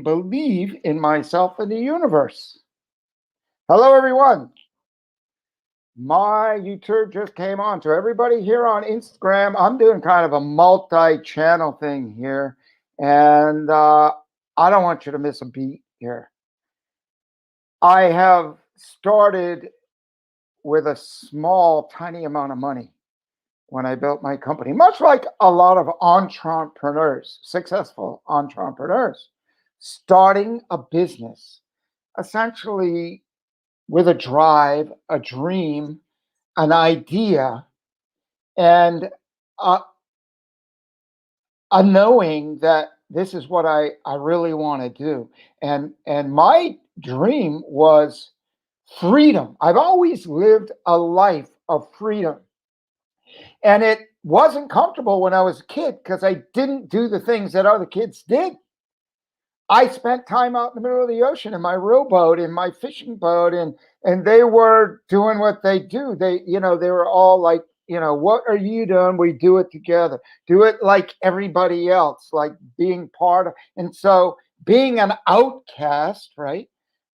believe in myself and the universe. Hello, everyone. My YouTube just came on. So everybody here on Instagram, I'm doing kind of a multi-channel thing here. And I don't want you to miss a beat here. I have started with a small, tiny amount of money when I built my company, much like a lot of entrepreneurs, successful entrepreneurs, starting a business, essentially with a drive, a dream, an idea, and a, a knowing that this is what I really want to do. And my dream was freedom. I've always lived a life of freedom. And it wasn't comfortable when I was a kid because I didn't do the things that other kids did. I spent time out in the middle of the ocean in my rowboat, in my fishing boat, and they were doing what they do. They were all like, what are you doing? We do it together. Do it like everybody else, like being part of. And so being an outcast, right?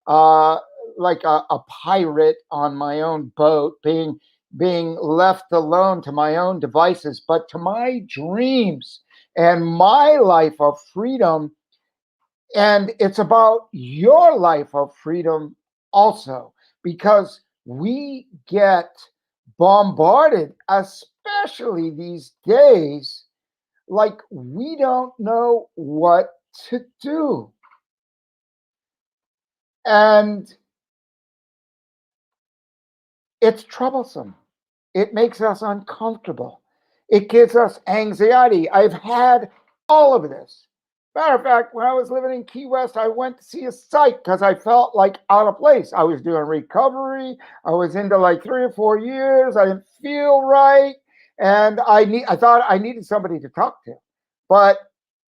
Like a pirate on my own boat, being left alone to my own devices, but to my dreams and my life of freedom. And it's about your life of freedom also, because we get bombarded, especially these days, like we don't know what to do. And it's troublesome. It makes us uncomfortable. It gives us anxiety. I've had all of this. Matter of fact, when I was living in Key West, I went to see a psych because I felt like out of place. I was doing recovery. I was into like 3 or 4 years. I didn't feel right. And I thought I needed somebody to talk to. But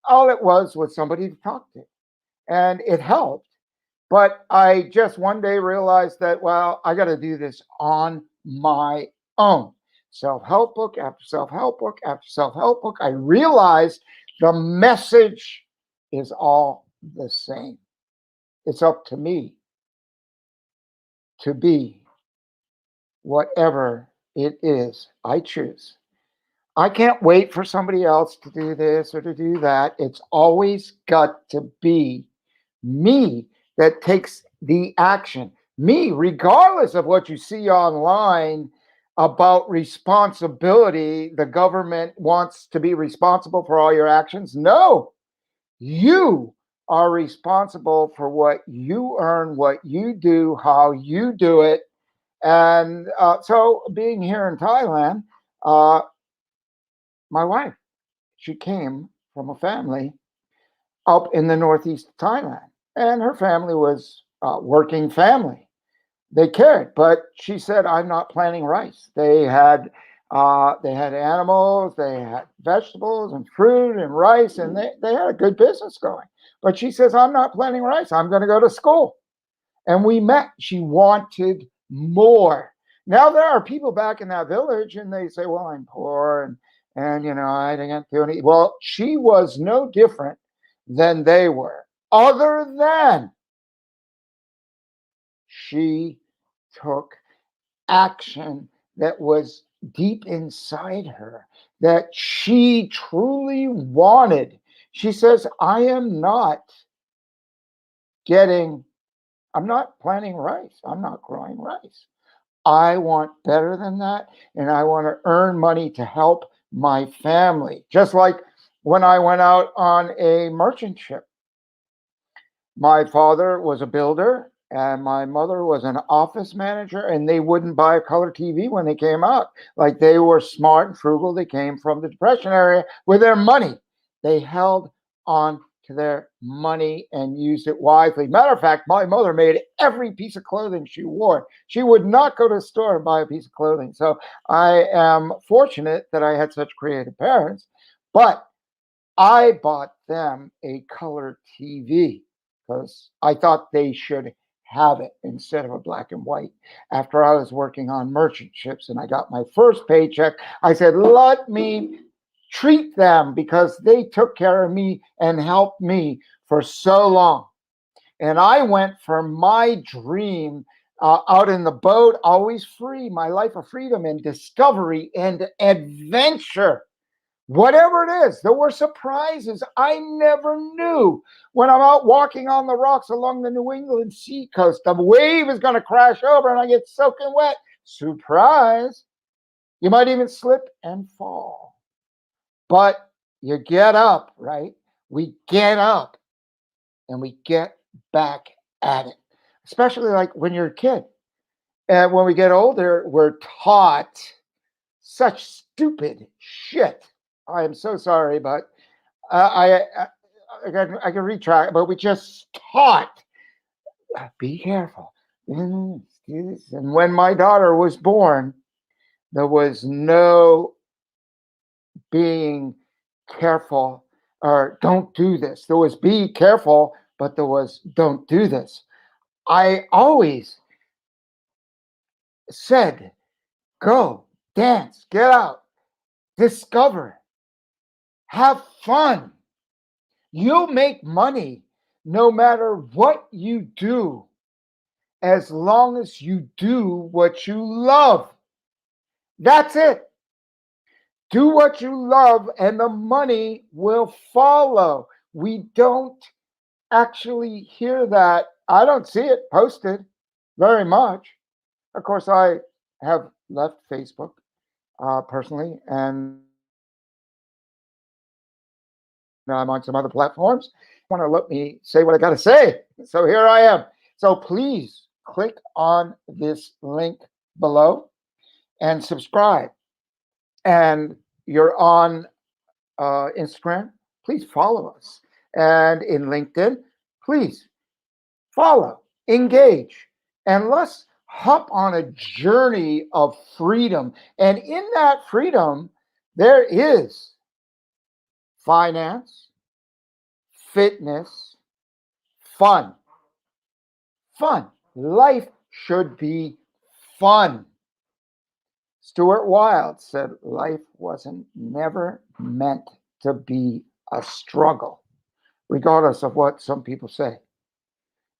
all it was somebody to talk to. And it helped. But I just one day realized that, well, I got to do this on my own. Self-help book after self-help book after self-help book. I realized the message is all the same. It's up to me to be whatever it is I choose. I can't wait for somebody else to do this or to do that. It's always got to be me that takes the action. Me, regardless of what you see online about responsibility, the government wants to be responsible for all your actions. No, you are responsible for what you earn, what you do, how you do it. And so being here in Thailand, my wife, she came from a family up in the northeast of Thailand. And her family was a working family. They cared, but she said, "I'm not planting rice." They had animals, they had vegetables and fruit and rice, and they had a good business going. But she says, "I'm not planting rice. I'm going to go to school." And we met. She wanted more. Now there are people back in that village, and they say, "Well, I'm poor, and I didn't do any." Well, she was no different than they were, other than she took action that was deep inside her, that she truly wanted. She says, I'm not planting rice. I'm not growing rice. I want better than that. And I want to earn money to help my family. Just like when I went out on a merchant ship. My father was a builder and my mother was an office manager, and they wouldn't buy a color TV when they came out. Like, they were smart and frugal. They came from the Depression area with their money. They held on to their money and used it wisely. Matter of fact, my mother made every piece of clothing she wore. She would not go to the store and buy a piece of clothing. So I am fortunate that I had such creative parents, but I bought them a color TV because I thought they should have it instead of a black and white. After I was working on merchant ships and I got my first paycheck, I said, let me treat them, because they took care of me and helped me for so long. And I went for my dream out in the boat, always free, my life of freedom and discovery and adventure. Whatever it is, there were surprises I never knew. When I'm out walking on the rocks along the New England seacoast, the wave is going to crash over and I get soaking wet. Surprise. You might even slip and fall. But you get up, right? We get up and we get back at it, especially like when you're a kid. And when we get older, we're taught such stupid shit. I am so sorry, but I can retract, but we just taught, be careful. And when my daughter was born, there was no being careful or don't do this. There was be careful, but there was don't do this. I always said, go, dance, get out, discover, have fun. You'll make money no matter what you do, as long as you do what you love. That's it. Do what you love, and the money will follow. We don't actually hear that. I don't see it posted very much. Of course, I have left Facebook personally, and I'm on some other platforms. Want to let me say what I got to say. So here I am. So please click on this link below and subscribe. And you're on Instagram, please follow us. And in LinkedIn, please follow, engage, and let's hop on a journey of freedom. And in that freedom, there is finance, fitness, fun. Fun. Life should be fun. Stuart Wilde said life wasn't never meant to be a struggle, regardless of what some people say.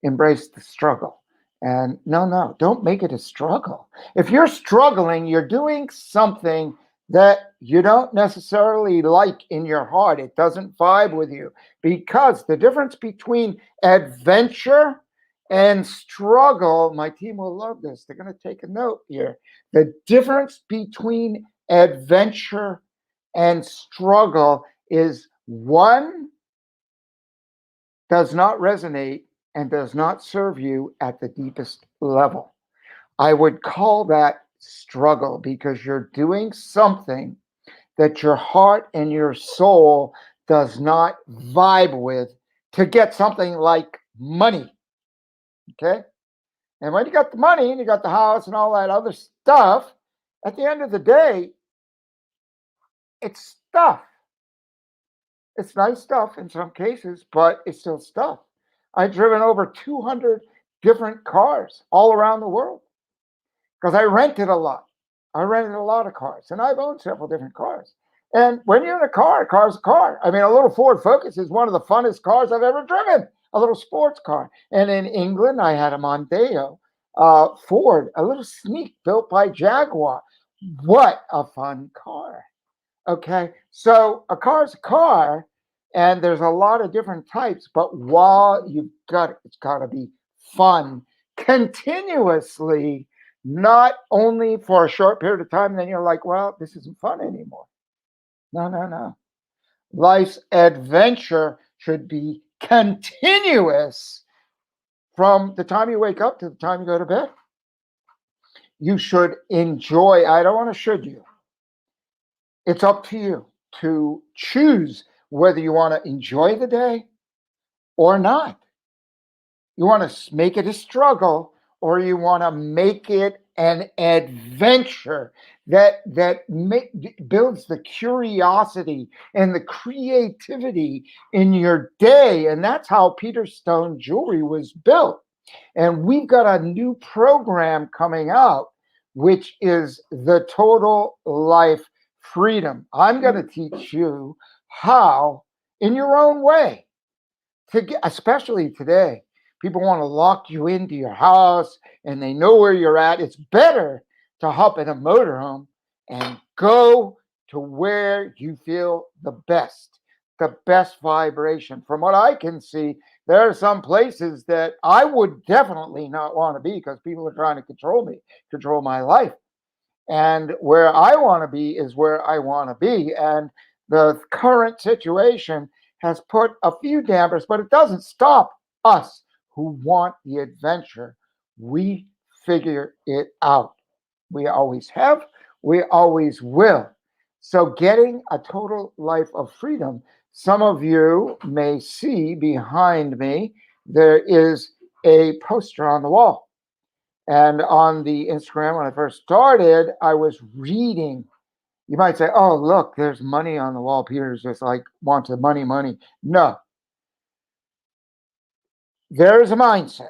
Embrace the struggle. And no, don't make it a struggle. If you're struggling, you're doing something that you don't necessarily like in your heart. It doesn't vibe with you, because the difference between adventure and struggle, my team will love this. They're going to take a note here. The difference between adventure and struggle is one does not resonate and does not serve you at the deepest level. I would call that struggle, because you're doing something that your heart and your soul does not vibe with to get something like money. Okay? And when you got the money and you got the house and all that other stuff, at the end of the day, it's stuff. It's nice stuff in some cases, but it's still stuff. I've driven over 200 different cars all around the world because I rented a lot. I rented a lot of cars, and I've owned several different cars. And when you're in a car's a car. I mean, a little Ford Focus is one of the funnest cars I've ever driven, a little sports car. And in England, I had a Mondeo Ford, a little Sneak built by Jaguar. What a fun car. Okay, so a car's a car, and there's a lot of different types, but while it's got to be fun continuously, not only for a short period of time, and then you're like, well, this isn't fun anymore. No. Life's adventure should be continuous from the time you wake up to the time you go to bed. You should enjoy. I don't want to should you. It's up to you to choose whether you want to enjoy the day or not. You want to make it a struggle, or you want to make it an adventure that builds the curiosity and the creativity in your day. And that's how Peter Stone Jewelry was built. And we've got a new program coming out, which is the Total Life Freedom. I'm going to teach you how, in your own way, to get, especially today, People want to lock you into your house and they know where you're at. It's better to hop in a motorhome and go to where you feel the best vibration. From what I can see, there are some places that I would definitely not want to be because people are trying to control me, control my life. And where I want to be is where I want to be. And the current situation has put a few dampers, but it doesn't stop us who want the adventure. We figure it out. We always have, we always will. So, getting a total life of freedom, some of you may see behind me, there is a poster on the wall. And on the Instagram, when I first started, I was reading. You might say, oh, look, there's money on the wall. Peter's just like wants the money, money. No, there's a mindset.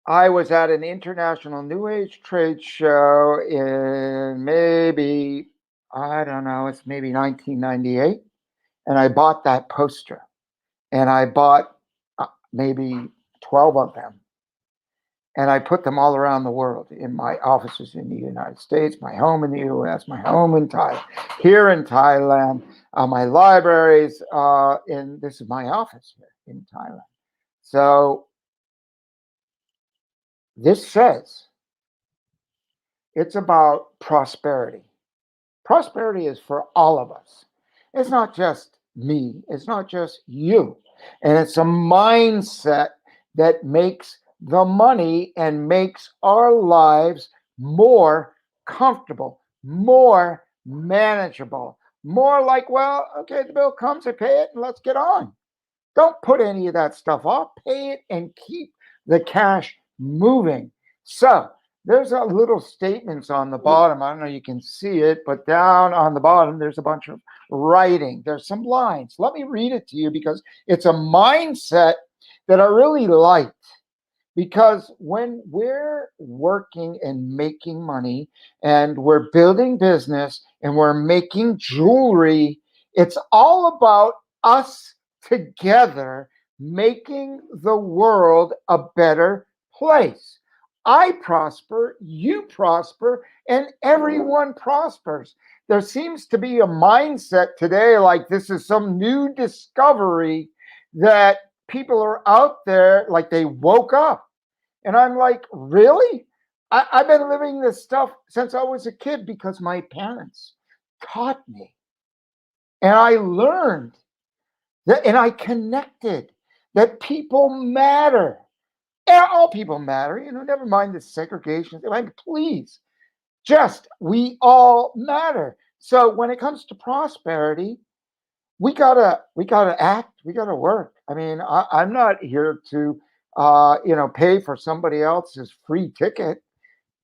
I was at an international New Age trade show in maybe, I don't know, it's maybe 1998. And I bought that poster. And I bought maybe 12 of them. And I put them all around the world in my offices in the United States, my home in the US, my home in Thailand, here in Thailand, my libraries, and this is my office here in Thailand. So this says it's about prosperity. Prosperity is for all of us. It's not just me, it's not just you. And it's a mindset that makes the money and makes our lives more comfortable, more manageable, more like, well, okay, the bill comes, I pay it, and let's get on. Don't put any of that stuff off. Pay it and keep the cash moving. So there's a little statements on the bottom. I don't know if you can see it, but down on the bottom, there's a bunch of writing. There's some lines. Let me read it to you because it's a mindset that I really like. Because when we're working and making money and we're building business and we're making jewelry, it's all about us together making the world a better place. I prosper, you prosper, and everyone prospers. There seems to be a mindset today like this is some new discovery that people are out there like they woke up. And I'm like, really? I've been living this stuff since I was a kid because my parents taught me. And I learned that, and I connected that people matter. And all people matter, never mind the segregation. Like, please, just we all matter. So when it comes to prosperity, we gotta act, we gotta work. I mean, I'm not here to pay for somebody else's free ticket.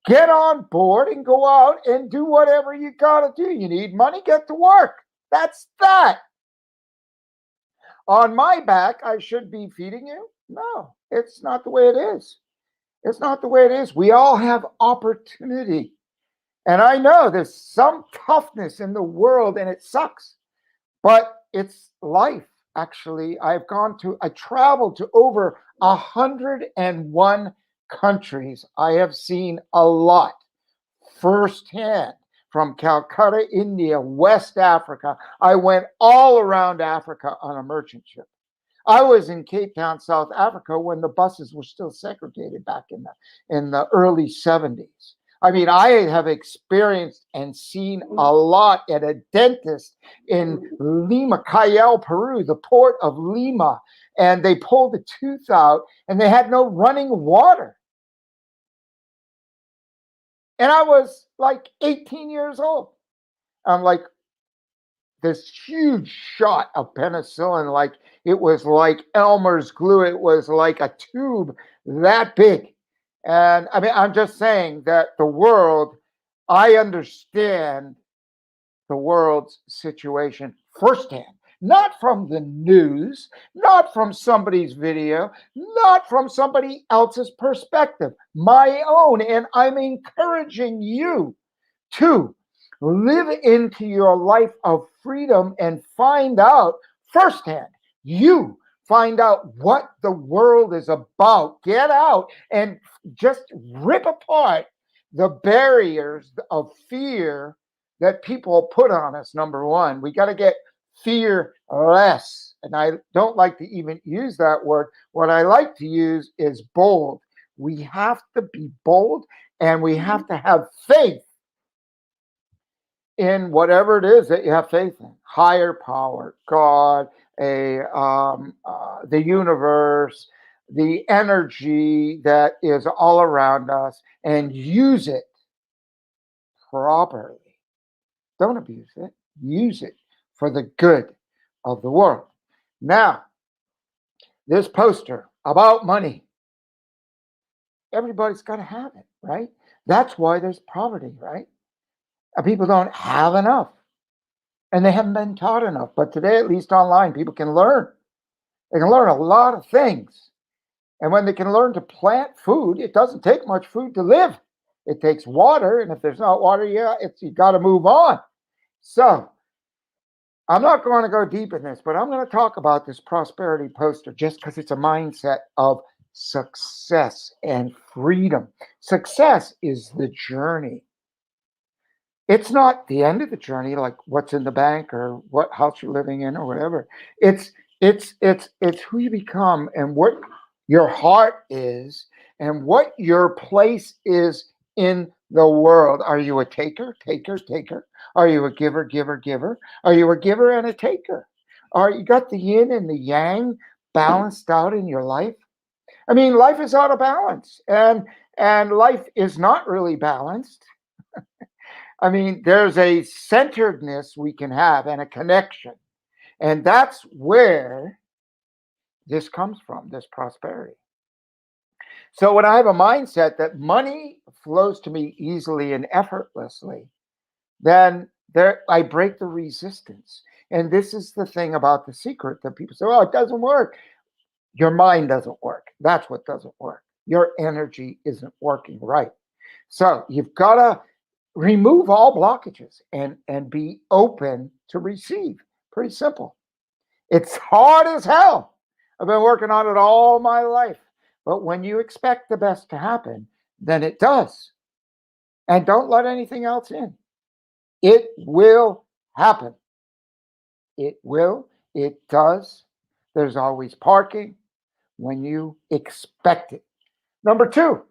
Get on board and go out and do whatever you gotta do. You need money, get to work. That's that. On my back, I should be feeding you. No, it's not the way it is. It's not the way it is. We all have opportunity. And I know there's some toughness in the world and it sucks. But it's life, actually. I traveled to over 101 countries. I have seen a lot firsthand from Calcutta, India, West Africa. I went all around Africa on a merchant ship. I was in Cape Town, South Africa when the buses were still segregated back in the early 70s. I mean, I have experienced and seen a lot at a dentist in Lima, Cayel, Peru, the port of Lima, and they pulled a tooth out and they had no running water. And I was like 18 years old. I'm like, this huge shot of penicillin, like it was like Elmer's glue. It was like a tube that big. And I mean, I'm just saying that the world, I understand the world's situation firsthand, not from the news, not from somebody's video, not from somebody else's perspective, my own. And I'm encouraging you to live into your life of freedom and find out firsthand. You Find out what the world is about. Get out and just rip apart the barriers of fear that people put on us. Number one, we got to get fearless. And I don't like to even use that word. What I like to use is bold. We have to be bold, and we have to have faith in whatever it is that you have faith in. Higher power, God, the universe, the energy that is all around us, and use it properly. Don't abuse it. Use it for the good of the world. Now, this poster about money, everybody's got to have it, right? That's why there's poverty, right? People don't have enough, and they haven't been taught enough. But today, at least online, people can learn. They can learn a lot of things. And when they can learn to plant food, it doesn't take much food to live. It takes water, and if there's not water, you got to move on. So I'm not going to go deep in this, but I'm going to talk about this prosperity poster just because it's a mindset of success and freedom. Success is the journey. It's not the end of the journey, like what's in the bank or what house you're living in or whatever. It's who you become and what your heart is and what your place is in the world. Are you a taker? Are you a giver? Are you a giver and a taker? Are you got the yin and the yang balanced out in your life? I mean, life is out of balance, and life is not really balanced. I mean, there's a centeredness we can have and a connection. And that's where this comes from, this prosperity. So when I have a mindset that money flows to me easily and effortlessly, then I break the resistance. And this is the thing about the secret that people say, oh, it doesn't work. Your mind doesn't work. That's what doesn't work. Your energy isn't working right. So you've got to remove all blockages and be open to receive. Pretty simple. It's hard as hell. I've been working on it all my life. But when you expect the best to happen, then it does. And don't let anything else in. It will happen. It will. It does. There's always parking when you expect it. Number two,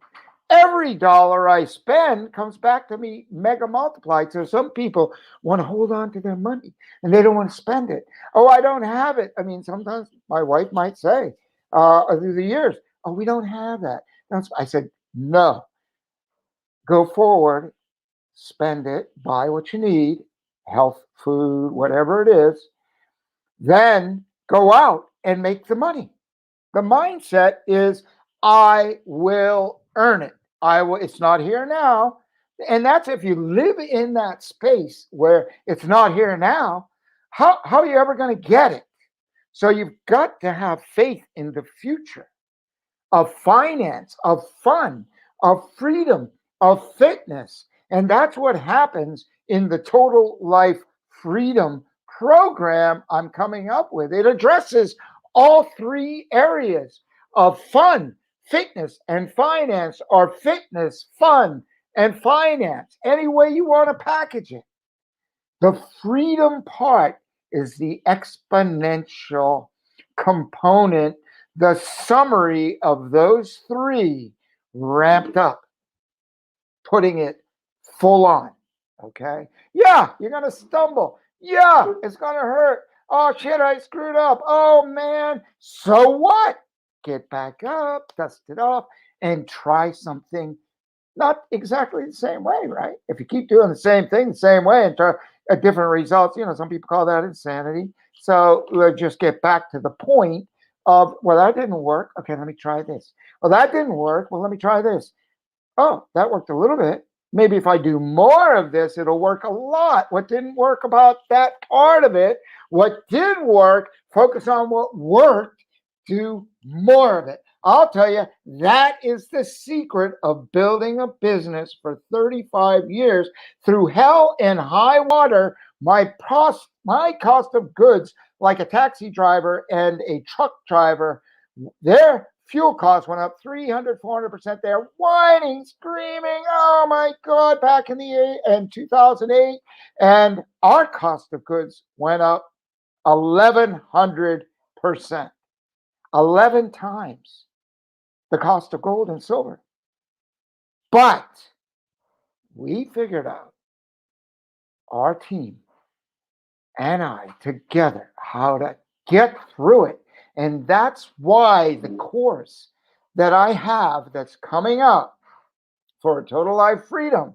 every dollar I spend comes back to me mega multiplied. So some people want to hold on to their money and they don't want to spend it. Oh, I don't have it. I mean, sometimes my wife might say through the years, oh, we don't have that. I said, no, go forward, spend it, buy what you need, health, food, whatever it is, then go out and make the money. The mindset is, I will earn it. It's not here now. And that's if you live in that space where it's not here now, how are you ever going to get it? So you've got to have faith in the future of finance, of fun, of freedom, of fitness. And that's what happens in the Total Life Freedom program I'm coming up with. It addresses all three areas of fun, fitness, and finance, or fitness, fun, and finance, any way you want to package it. The freedom part is the exponential component, the summary of those three ramped up, putting it full on. Okay. Yeah, you're going to stumble. Yeah, it's going to hurt. Oh, shit, I screwed up. Oh, man. So what? Get back up, dust it off, and try something not exactly the same way, right? If you keep doing the same thing the same way and try a different results, some people call that insanity. So we'll just get back to the point of, well, that didn't work. Okay, let me try this. Well, that didn't work. Well, let me try this. Oh, that worked a little bit. Maybe if I do more of this, it'll work a lot. What didn't work about that part of it? What did work, focus on what worked, do more of it. I'll tell you, that is the secret of building a business for 35 years. Through hell and high water, my cost of goods like a taxi driver and a truck driver, their fuel costs went up 300, 400%. They're whining, screaming, oh my God, back in 2008. And our cost of goods went up 1,100%, 11 times the cost of gold and silver. But we figured out, our team and I together, how to get through it. And that's why the course that I have that's coming out for Total Life Freedom,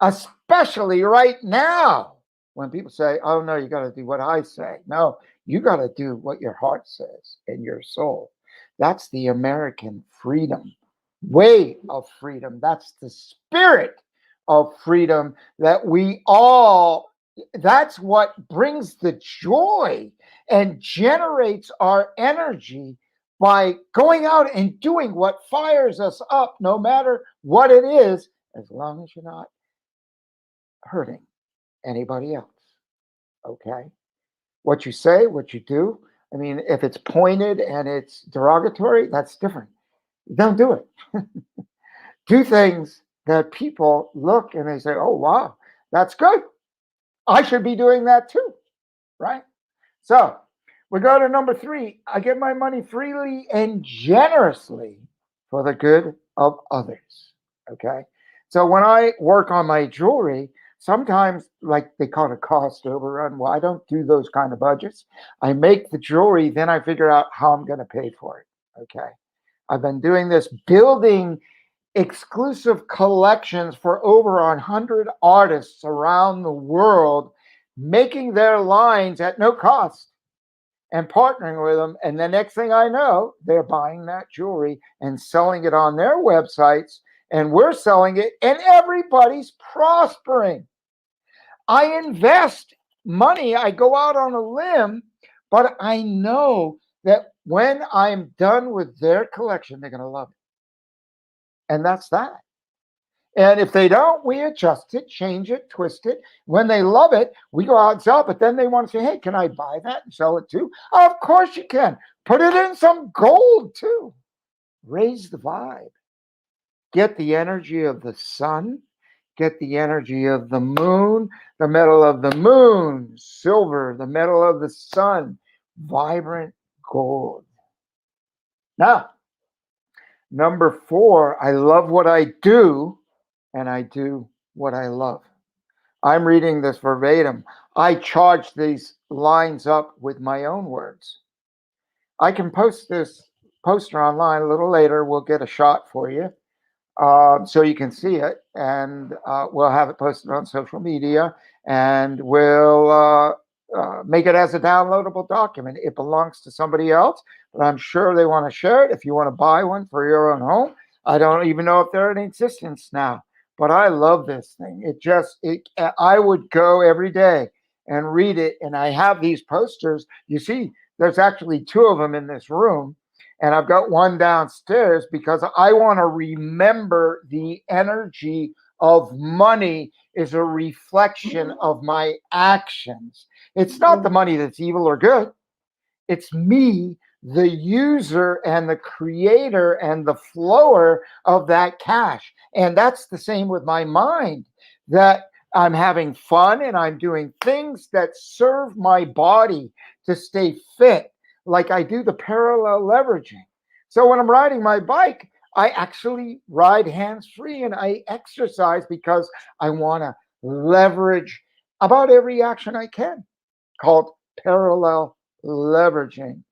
especially right now, when people say, oh no, you got to do what I say. No, you got to do what your heart says and your soul. That's the American freedom way of freedom. That's the spirit of freedom that we all, that's what brings the joy and generates our energy by going out and doing what fires us up, no matter what it is, as long as you're not hurting anybody else. Okay? What you say, what you do, I mean, if it's pointed and it's derogatory, that's different. Don't do it. Do things that people look and they say, oh, wow, that's good. I should be doing that too, right? So we go to number 3. I give my money freely and generously for the good of others. Okay. So when I work on my jewelry, sometimes, like they call it cost overrun. Well, I don't do those kind of budgets. I make the jewelry, then I figure out how I'm going to pay for it. Okay. I've been doing this, building exclusive collections for over 100 artists around the world, making their lines at no cost and partnering with them. And the next thing I know, they're buying that jewelry and selling it on their websites, and we're selling it, and everybody's prospering. I invest money, I go out on a limb, but I know that when I'm done with their collection, they're going to love it. And that's that. And if they don't, we adjust it, change it, twist it. When they love it, we go out and sell it. But then they want to say, hey, can I buy that and sell it too? Of course you can. Put it in some gold too. Raise the vibe. Get the energy of the sun. Get the energy of the moon, the metal of the moon, silver, the metal of the sun, vibrant gold. Now, number 4, I love what I do, and I do what I love. I'm reading this verbatim. I charge these lines up with my own words. I can post this poster online a little later. We'll get a shot for you so you can see it, and we'll have it posted on social media, and we'll make it as a downloadable document. It belongs to somebody else, but I'm sure they want to share it. If you want to buy one for your own home, I don't even know if they're in existence now, but I love this thing. I would go every day and read it, and I have these posters. You see, there's actually 2 of them in this room, and I've got one downstairs because I want to remember the energy of money is a reflection of my actions. It's not the money that's evil or good. It's me, the user and the creator and the flower of that cash. And that's the same with my mind, that I'm having fun and I'm doing things that serve my body to stay fit, like I do the parallel leveraging. So when I'm riding my bike, I actually ride hands-free and I exercise because I want to leverage about every action I can, called parallel leveraging,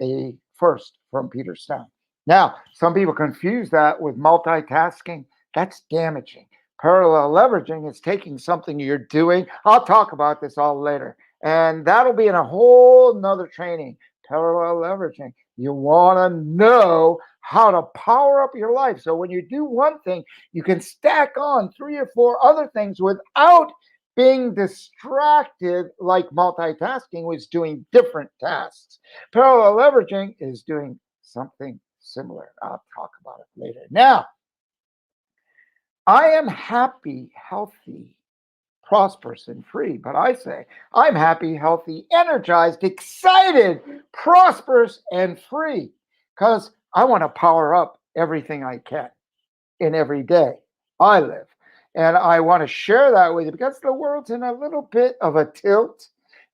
a first from Peter Stein. Now, some people confuse that with multitasking. That's damaging. Parallel leveraging is taking something you're doing. I'll talk about this all later. And that'll be in a whole nother training. Parallel leveraging. You want to know how to power up your life. So when you do one thing, you can stack on 3 or 4 other things without being distracted, like multitasking was doing different tasks. Parallel leveraging is doing something similar. I'll talk about it later. Now, I am happy, healthy, prosperous and free. But I say, I'm happy, healthy, energized, excited, prosperous, and free because I want to power up everything I can in every day I live. And I want to share that with you because the world's in a little bit of a tilt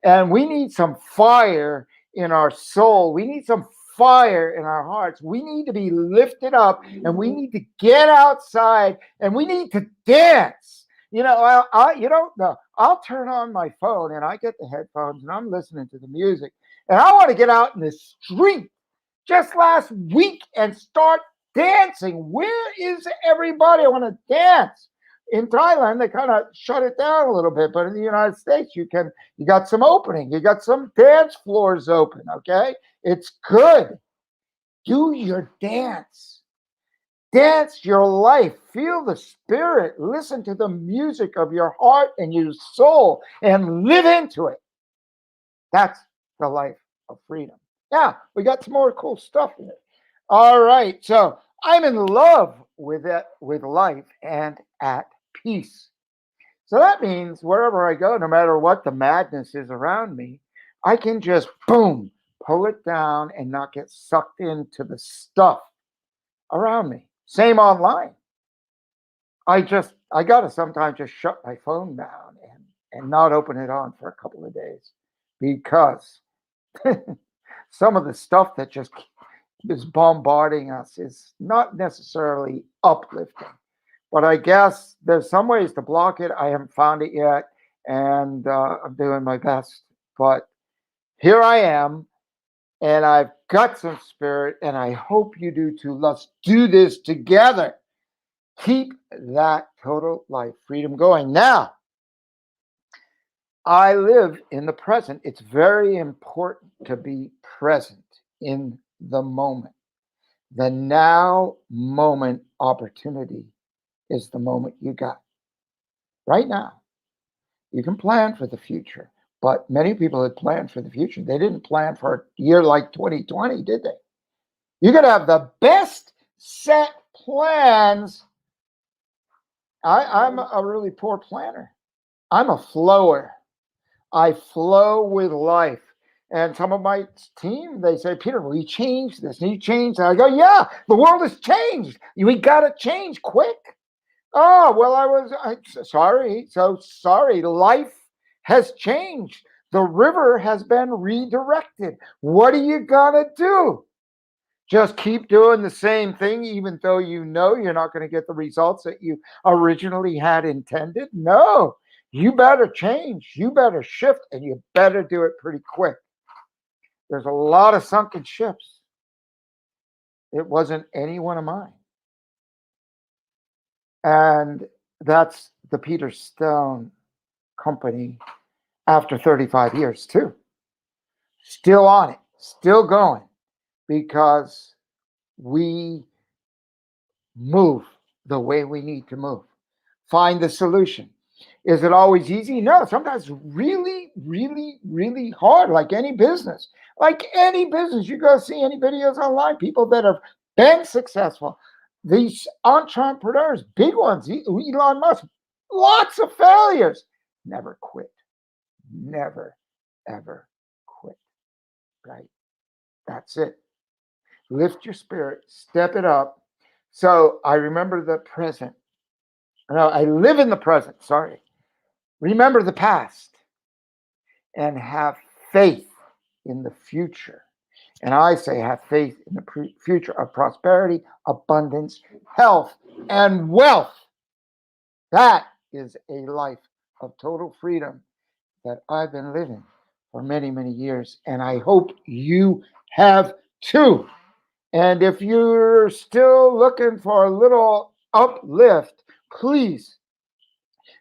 and we need some fire in our soul. We need some fire in our hearts. We need to be lifted up and we need to get outside and we need to dance. You don't know. I'll turn on my phone and I get the headphones and I'm listening to the music and I want to get out in the street just last week and start dancing. Where is everybody? I want to dance. In Thailand, they kind of shut it down a little bit, but in the United States, you got some opening. You got some dance floors open, okay? It's good. Do your dance. Dance your life. Feel the spirit. Listen to the music of your heart and your soul and live into it. That's the life of freedom. Yeah, we got some more cool stuff in it. All right, so I'm in love with it, with life and at peace. So that means wherever I go, no matter what the madness is around me, I can just boom, pull it down and not get sucked into the stuff around me. Same online. I gotta sometimes just shut my phone down and not open it on for a couple of days because some of the stuff that just is bombarding us is not necessarily uplifting. But I guess there's some ways to block it. I haven't found it yet, and I'm doing my best. But here I am, and I've got some spirit, and I hope you do too. Let's do this together. Keep that total life freedom going. Now, I live in the present. It's very important to be present in the moment. The now moment opportunity is the moment you got right now. You can plan for the future, but many people had planned for the future. They didn't plan for a year like 2020, did they? You got to have the best set plans. I'm a really poor planner. I'm a flower. I flow with life. And some of my team, they say, Peter, will you change this? Need you change that? I go, yeah, the world has changed. We got to change quick. Oh, well, I'm sorry. So sorry. Life has changed. The river has been redirected. What are you going to do? Just keep doing the same thing, even though you know you're not going to get the results that you originally had intended? No, you better change. You better shift, and you better do it pretty quick. There's a lot of sunken ships. It wasn't any one of mine. And that's the Peter Stone Company after 35 years, too. Still on it, still going, because we move the way we need to move. Find the solution. Is it always easy? No, sometimes really, really, really hard, like any business. Like any business, you go see any videos online, people that have been successful, these entrepreneurs, big ones, Elon Musk, lots of failures, never quit, never, ever quit, right? That's it. Lift your spirit, step it up. So I remember the present. No, I live in the present, sorry. Remember the past and have faith in the future. And I say have faith in the future of prosperity, abundance, health, and wealth. That is a life of total freedom that I've been living for many, many years. And I hope you have too. And if you're still looking for a little uplift, please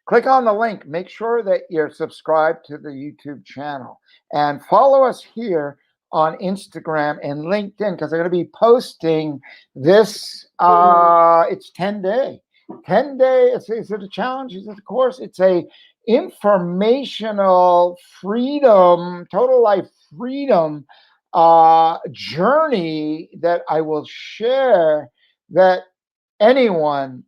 click on the link. Make sure that you're subscribed to the YouTube channel and follow us here on Instagram and LinkedIn because I'm going to be posting this. It's 10-day. 10-day. Is it a challenge? Is it a course? It's a informational freedom, total life freedom journey that I will share that anyone,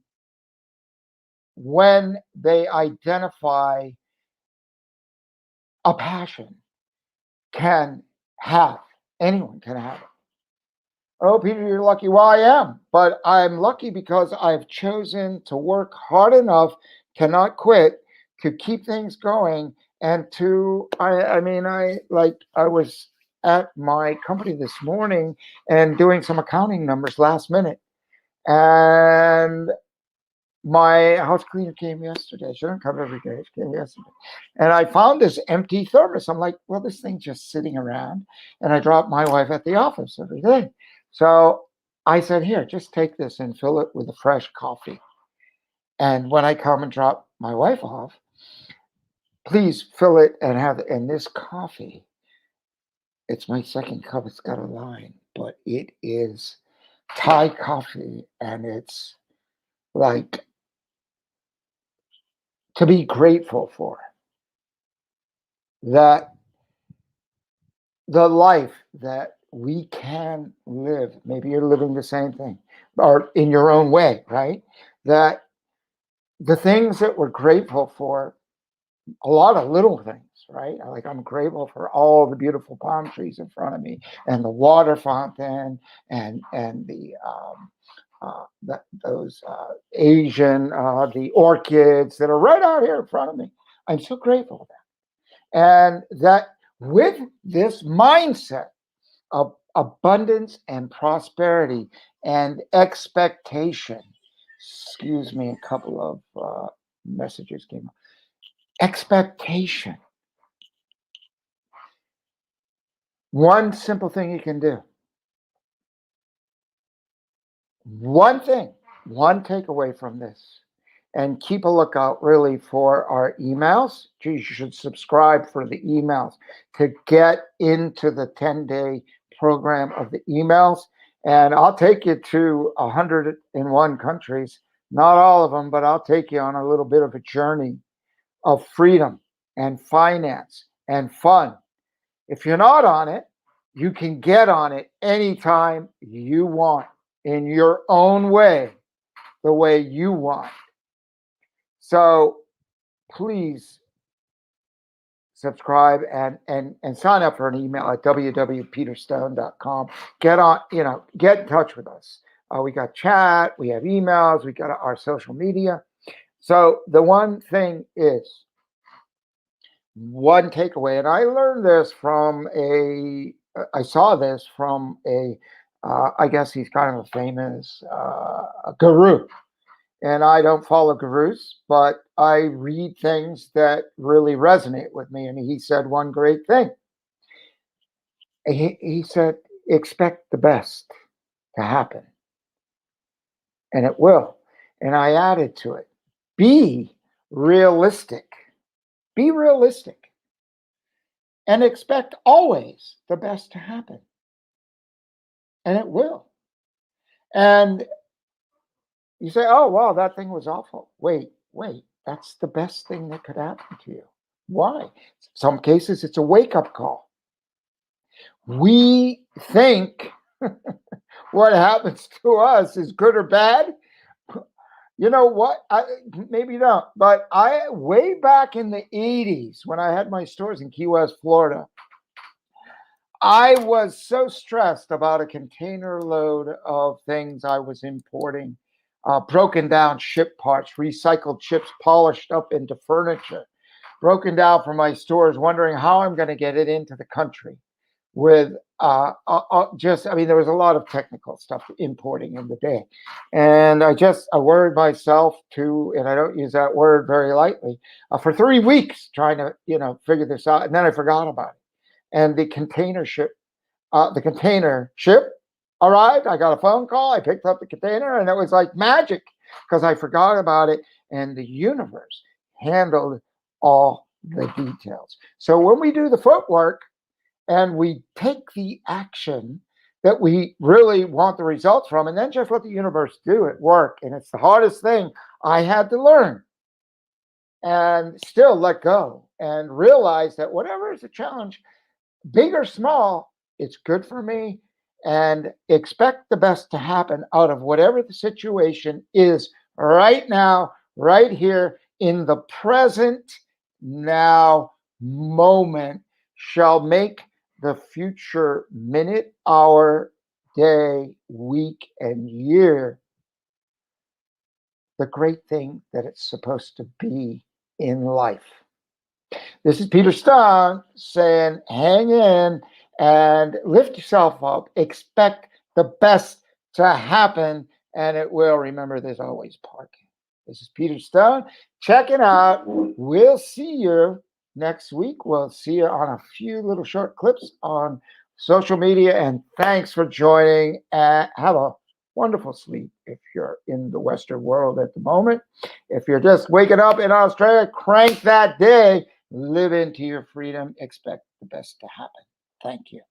when they identify a passion can have. Anyone can have it. Oh, Peter, you're lucky. Well, I am, but I'm lucky because I've chosen to work hard enough to not quit, to keep things going, and I was at my company this morning and doing some accounting numbers last minute, and my house cleaner came yesterday. She doesn't come every day. She came yesterday. And I found this empty thermos. I'm like, well, this thing's just sitting around. And I drop my wife at the office every day. So I said, here, just take this and fill it with a fresh coffee. And when I come and drop my wife off, please fill it and have it. And this coffee, it's my second cup. It's got a line, but it is Thai coffee. And it's like to be grateful for that the life that we can live. Maybe you're living the same thing or in your own way, right? That the things that we're grateful for, a lot of little things, right? Like I'm grateful for all the beautiful palm trees in front of me and the water fountain and those Asian the orchids that are right out here in front of me. I'm so grateful for that. And that with this mindset of abundance and prosperity and expectation, excuse me, a couple of messages came up. Expectation. One simple thing you can do. One thing, one takeaway from this, and keep a lookout really for our emails. You should subscribe for the emails to get into the 10-day program of the emails. And I'll take you to 101 countries, not all of them, but I'll take you on a little bit of a journey of freedom and finance and fun. If you're not on it, you can get on it anytime you want in your own way, the way you want. So please subscribe and sign up for an email at www.peterstone.com. Get on, get in touch with us. We got chat, we have emails, we got our social media. So the one thing is, one takeaway, and I learned this from I saw this from I guess he's kind of a famous guru. And I don't follow gurus, but I read things that really resonate with me. And he said one great thing. He said, expect the best to happen. And it will. And I added to it, be realistic. Be realistic. And expect always the best to happen. And it will. And you say, oh, wow, that thing was awful. Wait, that's the best thing that could happen to you. Why? Some cases, it's a wake-up call. We think what happens to us is good or bad. You know what? Maybe not. But way back in the 80s, when I had my stores in Key West, Florida, I was so stressed about a container load of things I was importing. Broken down ship parts, recycled chips polished up into furniture, broken down from my stores, wondering how I'm going to get it into the country with there was a lot of technical stuff importing in the day. And I worried myself to, and I don't use that word very lightly, for 3 weeks trying to, figure this out. And then I forgot about it. And the container ship arrived. I got a phone call. I picked up the container, and it was like magic because I forgot about it. And the universe handled all the details. So when we do the footwork and we take the action that we really want the results from, and then just let the universe do it, work. And it's the hardest thing I had to learn, and still let go and realize that whatever is a challenge, big or small, it's good for me. And expect the best to happen out of whatever the situation is right now, right here in the present now moment shall make the future minute, hour, day, week, and year the great thing that it's supposed to be in life. This is Peter Stone saying, hang in and lift yourself up. Expect the best to happen, and it will. Remember, there's always parking. This is Peter Stone. Check it out. We'll see you next week. We'll see you on a few little short clips on social media. And thanks for joining. Have a wonderful sleep if you're in the Western world at the moment. If you're just waking up in Australia, crank that day. Live into your freedom. Expect the best to happen. Thank you.